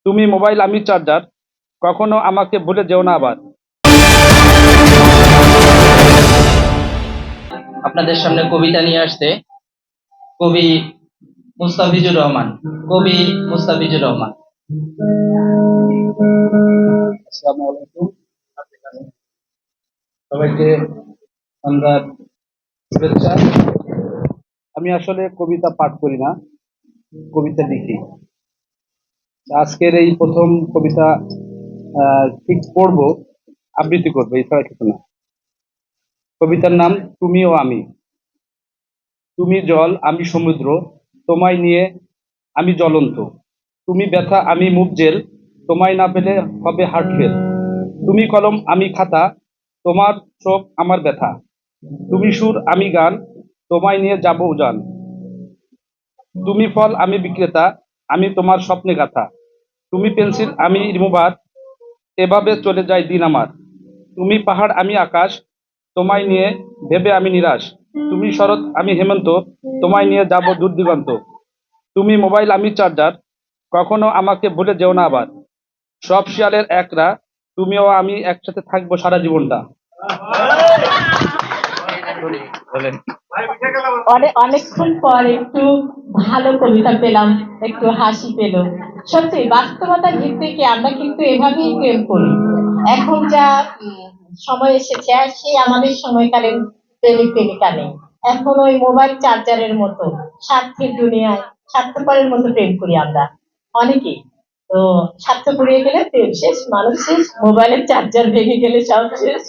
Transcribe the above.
তুমি মোবাইল আমি চার্জার, কখনো আমাকে ভুলে যেও না আবার। আপনাদের সামনে কবিতা নিয়ে আসছে কবি মুস্তাফিজুর রহমান। কবি মুস্তাফিজুর রহমান। আসসালামু আলাইকুম সবাইকে, সন্ধ্যার শুভেচ্ছা। আমি আসলে কবিতা পাঠ করি না, কবিতা লিখি। আজকের এই প্রথম কবিতা ঠিক পড়বো, আবৃত্তি করবো, এছাড়া কিছু না। কবিতার নাম তুমি ও আমি। তুমি জল, আমি সমুদ্র, তোমায় নিয়ে আমি জ্বলন্ত। তুমি ব্যথা, আমি মুখ জেল, তোমায় না পেলে হবে হার্ট ফেল। তুমি কলম, আমি খাতা, তোমার চোখ আমার ব্যথা। তুমি সুর, আমি গান, তোমায় নিয়ে যাব উজান। তুমি ফল, আমি বিক্রেতা, আমি তোমার স্বপ্নে গাথা। তুমি পেন্সিল, আমি রিমুভার, এভাবে চলে যায় দিন আমার। তুমি পাহাড়, আমি আকাশ, তোমায় নিয়ে ভেবে আমি নিরাশ। তুমি শরৎ, আমি হেমন্ত, তোমায় নিয়ে যাব দূর দিগন্ত। তুমি মোবাইল, আমি চার্জার, কখনো আমাকে ভুলে যেও না আবার। সব শিয়ালের একরা, তুমিও আমি একসাথে থাকবো সারা জীবনটা। বলেন। অনেকক্ষণ পর একটু ভালো কবিতা পেলাম, একটু হাসি পেল। সত্যি বাস্তবতার দিক থেকে আমরা কিন্তু এভাবেই প্রেম করি। এখন যা সময় এসেছে, আর সেই আমাদের সময়কালীন প্রেমিক প্রেমিকা নেই। এখন ওই মোবাইল চার্জারের মতো স্বার্থের দুনিয়ায় স্বার্থপরের মতো প্রেম করি আমরা অনেকেই। তো স্বার্থ পুড়িয়ে গেলে প্রেম শেষ, মানুষ শেষ, মোবাইলের চার্জার ভেঙে গেলে সব শেষ।